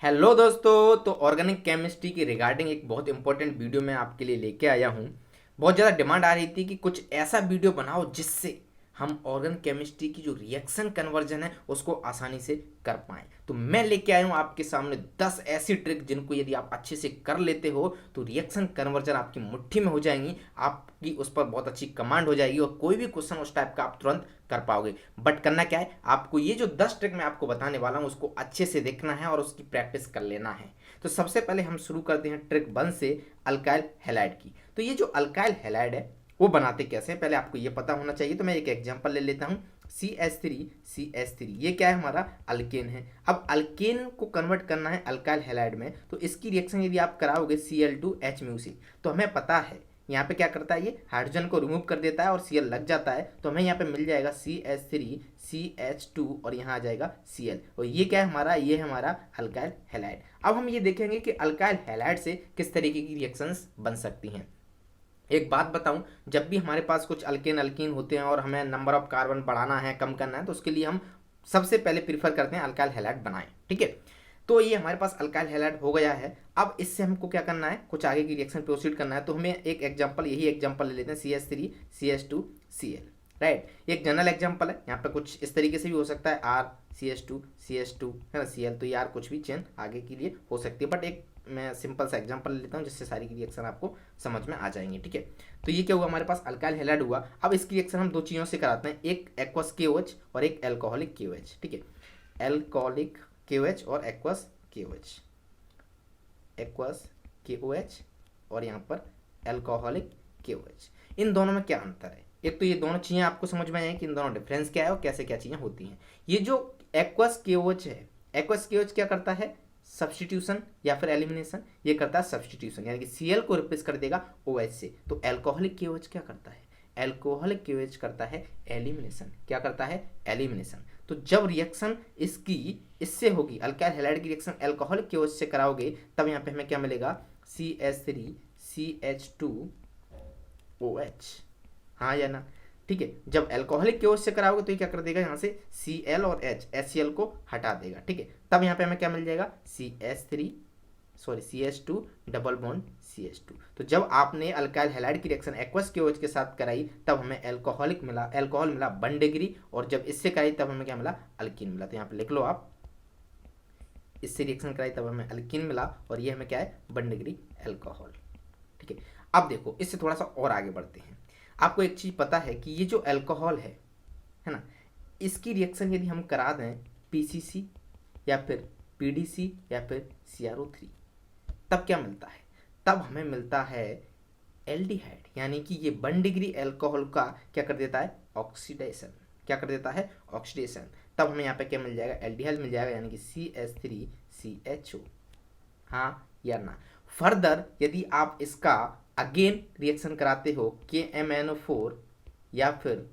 Hello दोस्तों। तो organic chemistry की रिगार्डिंग एक बहुत इंपॉर्टेंट वीडियो मैं आपके लिए लेके आया हूँ। बहुत ज़्यादा डिमांड आ रही थी कि कुछ ऐसा वीडियो बनाओ जिससे हम ऑर्गेनिक केमिस्ट्री की जो रिएक्शन कन्वर्जन है उसको आसानी से कर पाएँ। तो मैं लेके आया हूँ आपके सामने 10 ऐसी ट्रिक जिनको यदि आप अच्छे से कर लेते हो तो रिएक्शन कन्वर्जन आपकी मुट्ठी में हो जाएंगी। आपकी उस पर बहुत अच्छी कमांड हो जाएगी और कोई भी क्वेश्चन उस टाइप का आप तुरंत कर पाओगे। बट करना क्या है, आपको ये जो 10 ट्रिक मैं आपको बताने वाला हूँ उसको अच्छे से देखना है और उसकी प्रैक्टिस कर लेना है। तो सबसे पहले हम शुरू करते हैं ट्रिक 1 से, अल्काइल हैलाइड की। तो ये जो अल्काइल हैलाइड है वो बनाते कैसे हैं पहले आपको ये पता होना चाहिए। तो मैं एक एग्जांपल ले लेता हूँ, CH3 ये क्या है, हमारा अल्केन है। अब अल्केन को कन्वर्ट करना है अल्काइल हैलाइड में, तो इसकी रिएक्शन यदि आप कराओगे Cl2H म्यूसी, तो हमें पता है यहाँ पे क्या करता है, ये हाइड्रोजन को रिमूव कर देता है और Cl लग जाता है। तो हमें यहाँ पे मिल जाएगा CH3CH2 और यहाँ आ जाएगा Cl, और ये क्या है हमारा, ये है हमारा अल्काइल हैलाइड। अब हम ये देखेंगे कि अल्काइल हैलाइड से किस तरीके की रिएक्शंस बन सकती हैं। एक बात बताऊं, जब भी हमारे पास कुछ अल्केन अल्कीन होते हैं और हमें नंबर ऑफ कार्बन बढ़ाना है, कम करना है, तो उसके लिए हम सबसे पहले प्रीफर करते हैं अल्काइल हैलाइड बनाएं। ठीक है, तो ये हमारे पास अल्काइल हैलाइड हो गया है। अब इससे हमको क्या करना है, कुछ आगे की रिएक्शन प्रोसीड करना है। तो हमें एक एग्जांपल, यही एग्जांपल ले लेते हैं, CH3CH2Cl। राइट, ये एक जनरल एग्जांपल है। यहाँ पे कुछ इस तरीके से भी हो सकता है, R CH2CH2 है ना, Cl, तो यार कुछ भी चेन आगे के लिए हो सकती है। बट एक मैं सिंपल सा एग्जांपल ले लेता हूँ जिससे सारी की रिएक्शन आपको समझ में आ जाएंगे। ठीक है, तो ये क्या हुआ, हमारे पास अल्काइल हैलाइड हुआ। अब इसकी रिएक्शन हम दो चीज़ों से कराते हैं, एक एक्वस KOH और एक एल्कोहलिक KOH। ठीक है, एल्कोहलिक KOH और एक्वस KOH, एक्वस KOH और यहाँ पर एल्कोहलिक KOH। इन दोनों में क्या अंतर है, एक तो ये दोनों चीज़ें आपको समझ में आएंगी कि इन दोनों डिफरेंस क्या है और कैसे क्या चीज़ें होती हैं। ये जो एक्वस KOH है, एक्वस KOH क्या करता है, सब्सटीट्यूशन या फिर एलिमिनेशन। ये करता है सब्सटीट्यूशन, यानी कि Cl को रिप्लेस कर देगा OH से। तो एल्कोहलिक KOH क्या करता है, एल्कोहलिक KOH करता है एलिमिनेशन। क्या करता है, एलिमिनेशन। तो जब रिएक्शन इसकी इससे होगी, अल्काइल हैलाइड की रिएक्शन एल्कोहलिक KOH से कराओगे, तब यहाँ पे हमें क्या मिलेगा, CH3CH2OH। हाँ या ना, ठीक है। जब एल्कोहलिक KOH से कराओगे तो ये क्या कर देगा, यहाँ से Cl और HCl को हटा देगा। ठीक है, तब यहाँ पे हमें क्या मिल जाएगा, CH2 डबल बॉन्ड CH2। तो जब आपने अल्काइल हैलाइड की रिएक्शन एक्वस KOH के साथ कराई तब हमें एल्कोहलिक मिला, एल्कोहल मिला 1 डिग्री, और जब इससे कराई तब हमें क्या मिला, अल्कीन मिला। तो यहाँ पे लिख लो आप, इससे रिएक्शन कराई तब हमें अल्कीन मिला और ये हमें क्या है, 1 डिग्री एल्कोहल। ठीक है, अब देखो इससे थोड़ा सा और आगे बढ़ते हैं। आपको एक चीज़ पता है कि ये जो अल्कोहल है ना, इसकी रिएक्शन यदि हम करा दें PCC या फिर PDC या फिर CrO3, तब क्या मिलता है, तब हमें मिलता है एल्डिहाइड। यानी कि ये 1 डिग्री एल्कोहल का क्या कर देता है, ऑक्सीडेशन। क्या कर देता है, ऑक्सीडेशन। तब हमें यहाँ पे क्या मिल जाएगा, एल्डिहाइड मिल जाएगा, यानी कि CH3CHO। हाँ या ना। फर्दर यदि आप इसका अगेन रिएक्शन कराते हो KMnO4 या फिर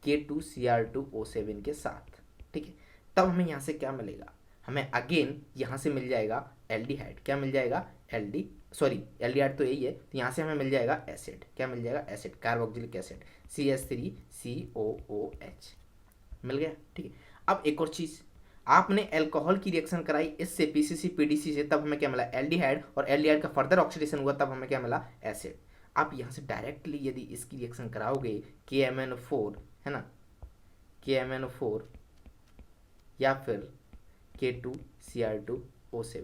K2Cr2O7 के साथ, ठीक है, तब हमें यहाँ से क्या मिलेगा, हमें अगेन यहाँ से मिल जाएगा एल्डिहाइड। क्या मिल जाएगा, एल्डिहाइड तो यही है, तो यहाँ से हमें मिल जाएगा एसिड। क्या मिल जाएगा, एसिड, कार्बोक्सिलिक एसिड, CH3COOH मिल गया। ठीक है, अब एक और चीज़, आपने एल्कोहल की रिएक्शन कराई इससे PCC PDC से, तब हमें क्या मिला, एल्डिहाइड, और एल्डिहाइड का फर्दर ऑक्सीडेशन हुआ तब हमें क्या मिला, एसिड। आप यहाँ से डायरेक्टली यदि इसकी रिएक्शन कराओगे KMnO4 है ना, KMnO4 या फिर K2Cr2O7,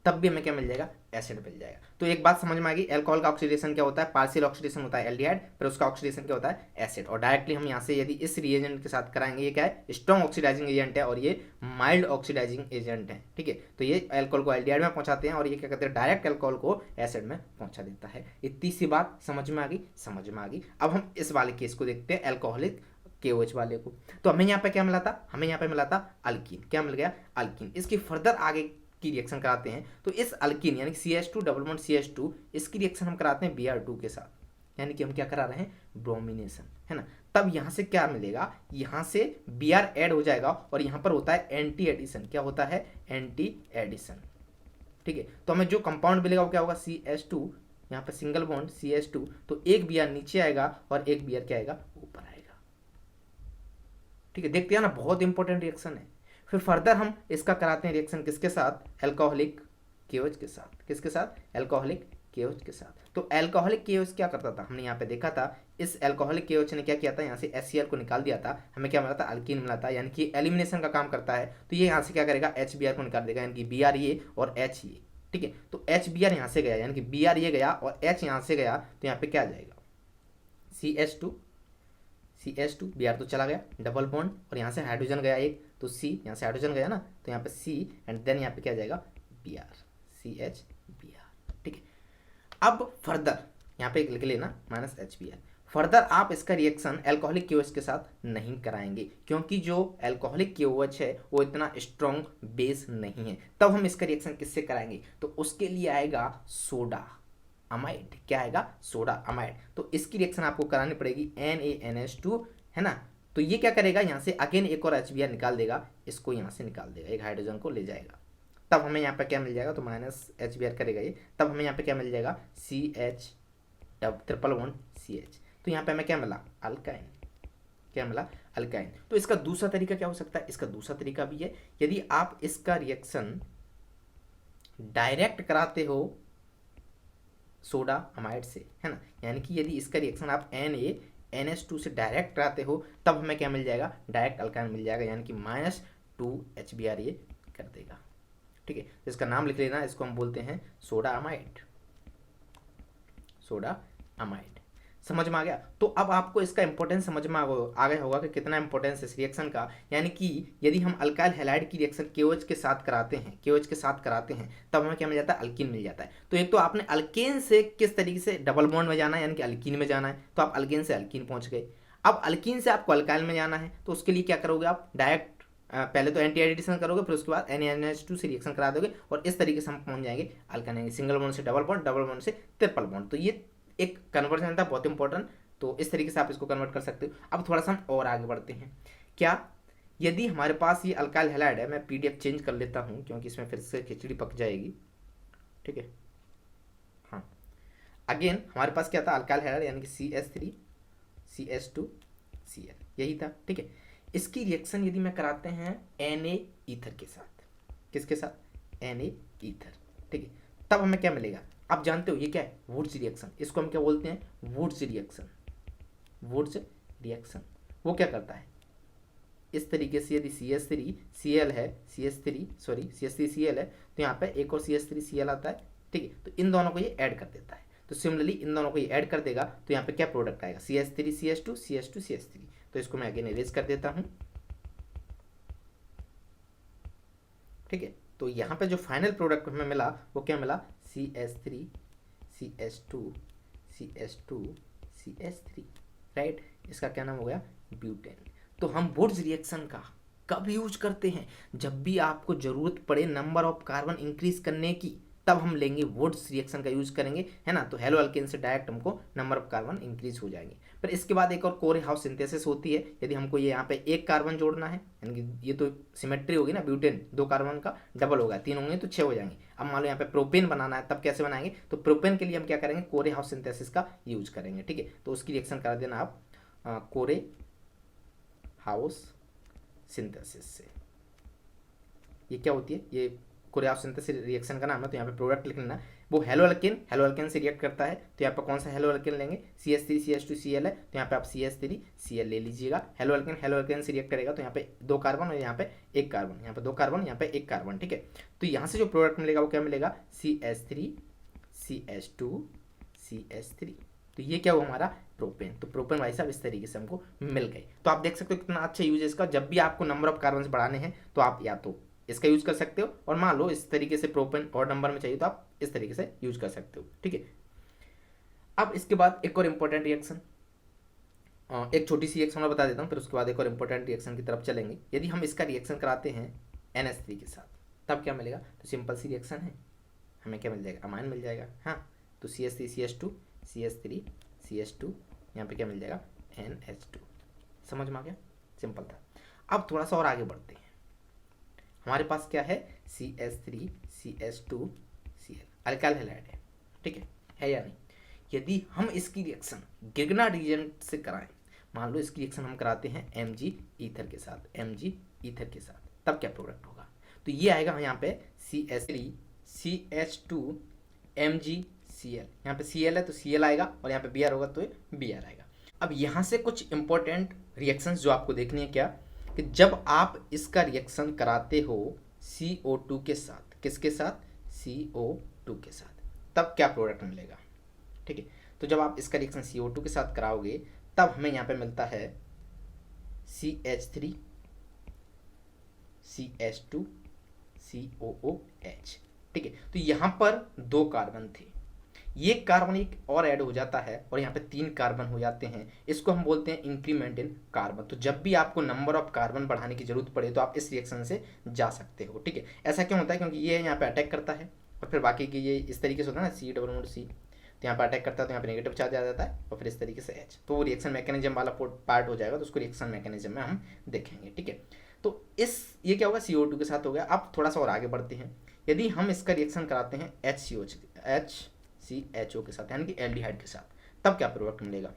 तब भी हमें क्या मिल जाएगा, एसिड मिल जाएगा। तो एक बात समझ में आ गई, एल्कोहल का ऑक्सीडेशन क्या होता है, पार्शियल ऑक्सीडेशन होता है एल्डिहाइड, फिर उसका ऑक्सीडेशन क्या होता है, एसिड। और डायरेक्टली हम यहाँ से यदि इस रिएजेंट के साथ कराएंगे, ये क्या है, स्ट्रॉन्ग ऑक्सीडाइजिंग एजेंट है और ये माइल्ड ऑक्सीडाइजिंग एजेंट है। ठीक है, तो ये एल्कोहल को एल्डिहाइड में पहुंचाते हैं और ये क्या करते हैं, डायरेक्ट एल्कोहल को एसिड में पहुंचा देता है। इतनी सी बात समझ में आ गई, समझ में आ गई। अब हम इस वाले केस को देखते हैं, एल्कोहलिक KOH वाले को। तो हमें यहाँ पे क्या मिला था, हमें यहाँ पे मिला था अल्कीन। क्या मिल गया, अल्कीन। इसकी फर्दर आगे की रिएक्शन कराते हैं तो इस अल्कीन यानी CH2 डबल बॉन्ड CH2, इसकी रिएक्शन हम कराते हैं Br2 के साथ, यानी कि हम क्या करा रहे हैं, ब्रोमिनेशन, है ना। तब यहाँ से क्या मिलेगा, यहाँ से Br ऐड हो जाएगा और यहाँ पर होता है एंटी एडिशन। क्या होता है, एंटी एडिशन। ठीक है, तो हमें जो कंपाउंड मिलेगा वो क्या होगा, CH2, यहाँ पर सिंगल बॉन्ड CH2, तो एक Br नीचे आएगा और एक Br क्या आएगा, ऊपर आएगा। ठीक है, देखते हैं ना, बहुत इंपॉर्टेंट रिएक्शन है। फिर फर्दर हम इसका कराते हैं रिएक्शन किसके साथ, एल्कोहलिक केओएच के साथ। किसके साथ, एल्कोहलिक केओएच के साथ। तो एल्कोहलिक केओएच क्या करता था, हमने यहाँ पे देखा था, इस एल्कोहलिक केओएच ने क्या किया था, यहाँ से HCl को निकाल दिया था, हमें क्या मिला था, अल्कीन मिला था, यानी कि एलिमिनेशन का काम करता है। तो ये यहाँ से क्या करेगा, HBr को निकाल देगा, यानी कि Br ये और H ये, ठीक है। तो HBr यहाँ से गया, यानी कि Br ये गया और H यहाँ से गया, तो यहाँ पे क्या आ जाएगा, CH2 Br तो चला गया, डबल बॉन्ड, और यहाँ से हाइड्रोजन गया एक, तो C, यहाँ से हाइड्रोजन गया ना, तो यहाँ पे C एंड देन यहाँ पे क्या जाएगा, Br, CHBr, ठीक है। अब फर्दर यहाँ पे लिख लेना -HBr। फर्दर आप इसका रिएक्शन एल्कोहलिक केओएच के साथ नहीं कराएंगे, क्योंकि जो एल्कोहलिक केओएच है वो इतना स्ट्रॉन्ग बेस नहीं है। तब हम इसका रिएक्शन किससे कराएंगे, तो उसके लिए आएगा सोडा अमाइड। क्या आएगा, सोडा अमाइड। तो इसकी रिएक्शन आपको करानी पड़ेगी NaNH2, है ना। तो ये क्या करेगा, यहाँ से अगेन एक और HBr निकाल देगा, इसको यहाँ से निकाल देगा, एक हाइड्रोजन को ले जाएगा, तब हमें यहाँ पे क्या मिल जाएगा, तो -HBr करेगा ये, तब हमें यहाँ पे क्या मिल जाएगा, CH ट्रिपल बॉन्ड CH। तो यहाँ पे हमें क्या मिला, अल्काइन। क्या मिला, अल्काइन। तो इसका दूसरा तरीका क्या हो सकता है, इसका दूसरा तरीका भी है, यदि आप इसका रिएक्शन डायरेक्ट कराते हो सोडा अमाइड से, है ना, यानी कि यदि इसका रिएक्शन आप NaNH2 से डायरेक्ट कराते हो, तब हमें क्या मिल जाएगा, डायरेक्ट अल्काइन मिल जाएगा, यानी कि -2HBr ये कर देगा, ठीक है। इसका नाम लिख लेना, इसको हम बोलते हैं सोडा अमाइड। सोडा अमाइड, समझ में आ गया। तो अब आपको इसका इंपॉर्टेंस समझ में आ गया होगा कि कितना इंपॉर्टेंस इस रिएक्शन का, यानी कि यदि हम अल्काइल हैलाइड की रिएक्शन KOH के साथ कराते हैं, तब हमें क्या मिल जाता है, अल्कीन मिल जाता है। तो एक तो आपने अल्केन से किस तरीके से डबल बॉन्ड में जाना है, यानी कि अल्कीन में जाना है, तो आप अल्केन से अल्कीन पहुंच गए। अब अल्कीन से आपको अल्काइल में जाना है, तो उसके लिए क्या करोगे आप, डायरेक्ट पहले तो एंटी एडिशन करोगे, फिर उसके बाद NaNH2 से रिएक्शन करा दोगे, और इस तरीके से हम पहुंच जाएंगे अल्काइन, सिंगल बॉन्ड से डबल बॉन्ड, डबल बॉन्ड से ट्रिपल बॉन्ड। तो ये एक कन्वर्जन था बहुत इंपॉर्टेंट, तो इस तरीके से आप इसको कन्वर्ट कर सकते हो। अब थोड़ा सा हम और आगे बढ़ते हैं। क्या, यदि हमारे पास ये अल्काइल हैलाइड है, मैं PDF चेंज कर लेता हूँ क्योंकि इसमें फिर से खिचड़ी पक जाएगी, ठीक है। हाँ, अगेन हमारे पास क्या था, अल्काइल हैलाइड, यानी कि CH3 CH2Cl, यही था, ठीक है। इसकी रिएक्शन यदि मैं कराते हैं Na ईथर के साथ, किसके साथ, Na ईथर, ठीक है, तब हमें क्या मिलेगा, आप जानते हो ये क्या है, वुड्स रिएक्शन। इसको हम क्या बोलते हैं, वुड्स रिएक्शन। वुड्स रिएक्शन वो क्या करता है, इस तरीके से यदि CH3Cl है, CH3Cl है, तो यहाँ पे एक और CH3Cl आता है, ठीक है। तो इन दोनों को ये ऐड कर देता है, तो सिमिलरली इन दोनों को ये ऐड कर देगा, तो यहाँ पे क्या प्रोडक्ट आएगा, CH3CH2 CH2 CH3। तो इसको मैं अगेन इरेज कर देता हूँ, ठीक है। तो यहाँ पे जो फाइनल प्रोडक्ट हमें मिला वो क्या मिला, CH3 CH2 CH2 CH3, right. इसका क्या नाम हो गया, ब्यूटेन। तो हम वुड्स रिएक्शन का कब यूज करते हैं, जब भी आपको जरूरत पड़े नंबर ऑफ कार्बन इंक्रीज करने की, तब हम लेंगे वुड्स रिएक्शन का यूज करेंगे, है ना। तो हेलो अल्केन से डायरेक्ट हमको नंबर ऑफ कार्बन इंक्रीज हो जाएंगे। फिर इसके बाद एक और कोरे हाउस सिंथेसिस होती है, यदि हमको ये यहाँ पे एक कार्बन जोड़ना है, यानी कि ये तो सिमेट्री होगी ना, ब्यूटेन 2 कार्बन का डबल होगा, 3 होंगे तो 6 हो जाएंगे। अब मान लो यहाँ पे प्रोपेन बनाना है, तब कैसे बनाएंगे, तो प्रोपेन के लिए हम क्या करेंगे, कोरे हाउस सिंथेसिस का यूज करेंगे, ठीक है। तो उसकी रिएक्शन करा देना आप कोरे हाउस सिंथेसिस से। ये क्या होती है, ये कोरे हाउस सिंथेसिस रिएक्शन का नाम है। तो यहाँ पे प्रोडक्ट लिख लेना, वो हेलो अल्केन से रिएक्ट करता है। तो यहाँ पे कौन सा हेलो अल्केन लेंगे, CH3 CH2 Cl है, तो यहाँ पे आप CH3 Cl ले लीजिएगा। हेलो अल्केन से रिएक्ट करेगा, तो यहाँ पे 2 कार्बन और यहाँ पे 1 कार्बन, यहाँ पे 2 कार्बन, यहाँ पे 1 कार्बन, ठीक है। तो यहाँ से जो प्रोडक्ट मिलेगा वो क्या मिलेगा, CH3 CH2 CH3। तो ये क्या हुआ हमारा प्रोपेन। तो प्रोपेन भाई साहब इस तरीके से हमको मिल गए। तो आप देख सकते हो कितना अच्छा यूज है इसका। जब भी आपको नंबर ऑफ कार्बन बढ़ाने हैं तो आप या तो इसका यूज कर सकते हो, और मान लो इस तरीके से प्रोपेन और नंबर में चाहिए तो आप इस तरीके से यूज कर सकते हो, ठीक है। अब इसके बाद एक और इम्पोर्टेंट रिएक्शन, एक छोटी सी रिएक्शन मैं बता देता हूँ, फिर उसके बाद एक और इम्पोर्टेंट रिएक्शन की तरफ चलेंगे। यदि हम इसका रिएक्शन कराते हैं NH3 के साथ, तब क्या मिलेगा, तो सिंपल सी रिएक्शन है, हमें क्या मिल जाएगा, अमाइन मिल जाएगा। हाँ, तो CH3 CH2 CH3 CH2, यहाँ पे क्या मिल जाएगा, NH2। समझ में आ गया, सिंपल था। अब थोड़ा सा और आगे बढ़ते हैं। हमारे पास क्या है, CH3 CH2 Cl, alkyl halide है, ठीक है या नहीं। यदि हम इसकी रिएक्शन गिगना रिएजेंट से कराएं, मान लो इसकी रिएक्शन हम कराते हैं Mg ईथर के साथ, Mg ईथर के साथ, तब क्या प्रोडक्ट होगा? तो ये आएगा यहाँ पे CH3 CH2 MgCl, यहाँ पे Cl है तो Cl आएगा और यहाँ पे Br होगा तो Br आएगा। अब यहाँ से कुछ इंपॉर्टेंट रिएक्शंस जो आपको देखनी है क्या, कि जब आप इसका रिएक्शन कराते हो CO2 के साथ, किसके साथ? CO2 के साथ, तब क्या प्रोडक्ट मिलेगा? ठीक है, तो जब आप इसका रिएक्शन CO2 के साथ कराओगे तब हमें यहाँ पे मिलता है CH3 CH2 COOH। ठीक है, तो यहाँ पर 2 कार्बन थे, ये कार्बन एक और ऐड हो जाता है और यहाँ पे 3 कार्बन हो जाते हैं। इसको हम बोलते हैं इंक्रीमेंट इन कार्बन। तो जब भी आपको नंबर ऑफ कार्बन बढ़ाने की जरूरत पड़े तो आप इस रिएक्शन से जा सकते हो। ठीक है, ऐसा क्यों होता है? क्योंकि ये यहाँ पे अटैक करता है और फिर बाकी की ये इस तरीके से होता है ना, C तो यहाँ पर अटैक करता है तो यहाँ पे नेगेटिव चार्ज आ जाता है और फिर इस तरीके से H, तो वो रिएक्शन मैकेनिज्म वाला पार्ट हो जाएगा, तो उसको रिएक्शन मैकेनिज्म में हम देखेंगे। ठीक है, तो ये क्या होगा? CO2 के साथ हो गया। अब थोड़ा सा और आगे बढ़ते हैं। यदि हम इसका रिएक्शन कराते हैं HCHO के साथ, यानी कि एल्डिहाइड के साथ, तब क्या प्रोडक्ट मिलेगा?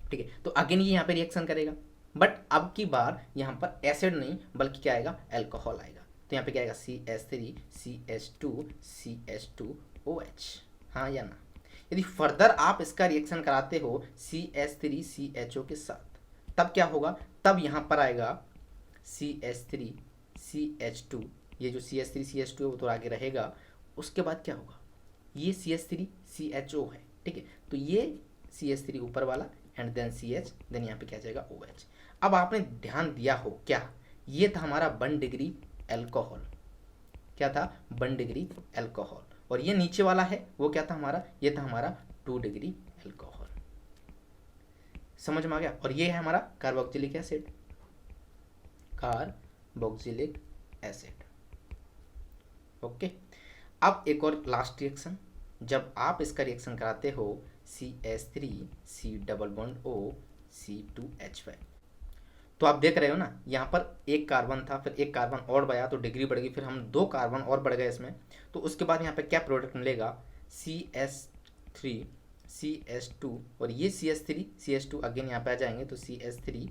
ठीक है, तो अगेन ये यहाँ पे रिएक्शन करेगा, बट अब की बार यहाँ पर एसिड नहीं बल्कि क्या आएगा? एल्कोहल आएगा। तो यहाँ पे क्या आएगा? CH3 CH2 CH2OH, हाँ या ना? यदि फर्दर आप इसका रिएक्शन कराते हो CH3 CHO के साथ, तब क्या होगा? तब यहाँ पर आएगा CH3 CH2, ये जो CH3 CH2 है वो तो आगे रहेगा। उसके बाद क्या होगा? ये CH3 CHO है। ठीक है, तो ये CH3 ऊपर वाला एंड देन CH, देन यहाँ पे क्या जाएगा? OH। अब आपने ध्यान दिया हो क्या, ये था हमारा 1 डिग्री एल्कोहल। क्या था? 1 डिग्री एल्कोहल। और ये नीचे वाला है वो क्या था हमारा? ये था हमारा 2 डिग्री एल्कोहल। समझ में आ गया? और ये है हमारा carboxylic acid, carboxylic acid. Okay, अब एक और लास्ट रिएक्शन, जब आप इसका रिएक्शन कराते हो CH3 C double bond O C2H5, तो आप देख रहे हो ना, यहाँ पर एक कार्बन था, फिर एक कार्बन और बढ़ा तो डिग्री बढ़ गई, फिर हम 2 कार्बन और बढ़ गए इसमें। तो उसके बाद यहाँ पे क्या प्रोडक्ट मिलेगा? CH3 CH2 और ये CH3 CH2 अगेन यहाँ पे आ जाएंगे तो CH3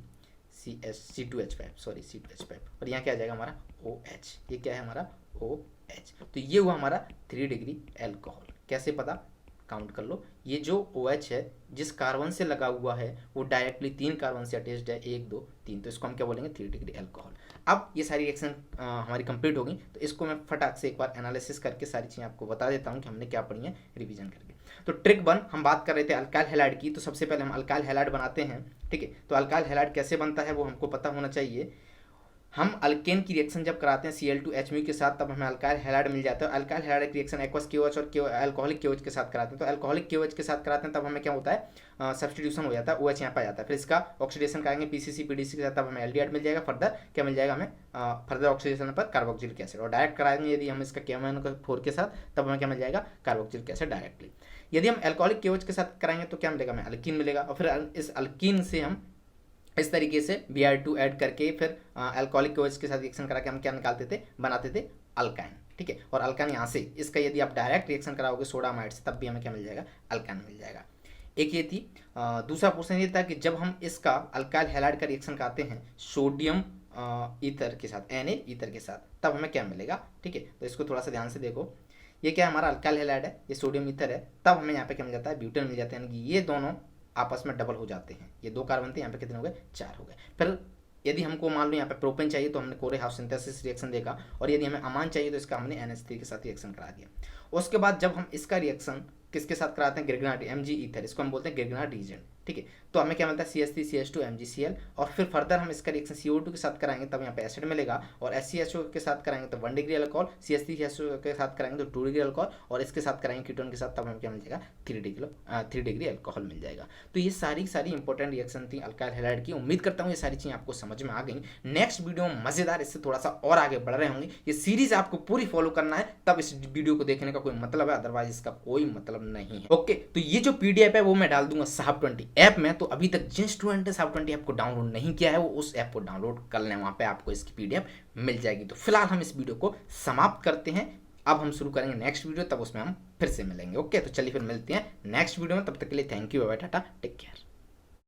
C2H5, सॉरी C2H5, और यहाँ क्या आ जाएगा हमारा? OH। ये क्या है हमारा? OH। तो ये हुआ हमारा 3 डिग्री एल्कोहल। कैसे पता? काउंट कर लो, ये जो OH है जिस कार्बन से लगा हुआ है वो डायरेक्टली 3 कार्बन से अटैच्ड है, 1 2 3, तो इसको हम क्या बोलेंगे? 3 डिग्री एल्कोहल। अब ये सारी रिएक्शन हमारी कंप्लीट होगी, तो इसको मैं फटाक से एक बार एनालिसिस करके सारी चीज़ें आपको बता देता हूँ कि हमने क्या पढ़ी है रिवीजन करके। तो ट्रिक 1 हम बात कर रहे थे अल्काइल हैलाइड की, तो सबसे पहले हम अल्काइल हैलाइड बनाते हैं। ठीक है, तो अल्काइल हैलाइड कैसे बनता है वो हमको पता होना चाहिए। हम अल्केन की रिएक्शन जब कराते हैं Cl2H के साथ, तब हमें अल्काइल हैलाइड मिल जाता है। अल्काइल हैलाइड की रिएक्शन एक्वस KOH और अल्कोहलिक KOH के साथ कराते हैं, तो अल्कोहलिक KOH के साथ कराते हैं तब हमें क्या होता है? सब्स्टिट्यूशन हो जाता है, OH यहाँ पे आ जाता है। फिर इसका ऑक्सीडेशन कराएंगे PCC PDC के साथ, तब हमें एल्डिहाइड मिल जाएगा। फर्दर क्या मिल जाएगा हमें? फर्दर ऑक्सीडेशन पर कार्बोक्सिलिक एसिड। और डायरेक्ट कराएंगे यदि हम इसका KMnO4 के साथ, तब हमें क्या मिल जाएगा? Carboxylic acid directly. यदि हम अल्कोहलिक KOH के साथ कराएंगे तो क्या मिलेगा? हमें अल्कीन मिलेगा, और फिर इस अल्कीन से हम इस तरीके से Br2 ऐड करके फिर अल्कोहलिक KOH के साथ रिएक्शन करा के हम क्या निकालते थे? बनाते थे अल्काइन। ठीक है, और अल्काइन यहाँ से इसका यदि आप डायरेक्ट रिएक्शन कराओगे सोडामाइड से, तब भी हमें क्या मिल जाएगा? अल्काइन मिल जाएगा। एक ये थी। दूसरा क्वेश्चन ये था कि जब हम इसका अल्काइल हैलाइड का रिएक्शन कराते हैं सोडियम ईथर के साथ, Na ईथर के साथ, तब हमें क्या मिलेगा? ठीक है, तो इसको थोड़ा सा ध्यान से देखो। ये क्या हमारा अल्काइल हैलाइड है, ये सोडियम ईथर है, तब हमें यहाँ पे क्या मिल जाता है? ब्यूटेन मिल जाता है, यानी कि ये दोनों आपस में डबल हो जाते हैं। ये 2 कार्बन थे, यहाँ पे कितने हो गए? 4 हो गए। फिर यदि हमको मान लो यहाँ पे प्रोपेन चाहिए तो हमने कोरे हाफ सिंथेसिस रिएक्शन देखा, और यदि हमें अमान चाहिए तो इसका हमने NH3 के साथ रिएक्शन करा दिया। उसके बाद जब हम इसका रिएक्शन किसके साथ कराते हैं? ग्रिग्नार्ड Mg ईथर, इसको हम बोलते हैं ग्रिग्नार्ड रीजन। ठीक है, तो हमें क्या मिलता है? CH3 CH2 MgCl, और फिर फर्दर हम इसका रिएक्शन CO2 के साथ कराएंगे तब यहाँ पे एसिड मिलेगा, और HCHO के साथ कराएंगे तो 1 डिग्री अल्कोहल, CH3 CH2 के साथ कराएंगे तो 2 डिग्री अल्कोहल, और इसके साथ कराएंगे कीटोन के साथ, तब हमें क्या मिल जाएगा? 3 डिग्री अल्कोहल मिल जाएगा। तो ये सारी इंपॉर्टेंट रिएक्शन थी अल्काइल हैलाइड की। उम्मीद करता हूँ ये सारी चीज़ें आपको समझ में आ गई। नेक्स्ट वीडियो में मजेदार, इससे थोड़ा सा और आगे बढ़ रहे होंगे। ये सीरीज आपको पूरी फॉलो करना है, तब इस वीडियो को देखने का कोई मतलब है, अदरवाइज इसका कोई मतलब नहीं है। ओके, तो ये जो PDF है वो मैं डाल दूंगा साहब20 ऐप में, तो अभी तक जिन स्टूडेंट ने साहब20 ऐप को डाउनलोड नहीं किया है वो उस ऐप को डाउनलोड कर लें, वहां पे आपको इसकी PDF मिल जाएगी। तो फिलहाल हम इस वीडियो को समाप्त करते हैं, अब हम शुरू करेंगे नेक्स्ट वीडियो, तब उसमें हम फिर से मिलेंगे। ओके, तो चलिए फिर मिलते हैं नेक्स्ट वीडियो में, तब तक के लिए thank you, bye bye, tata, take care.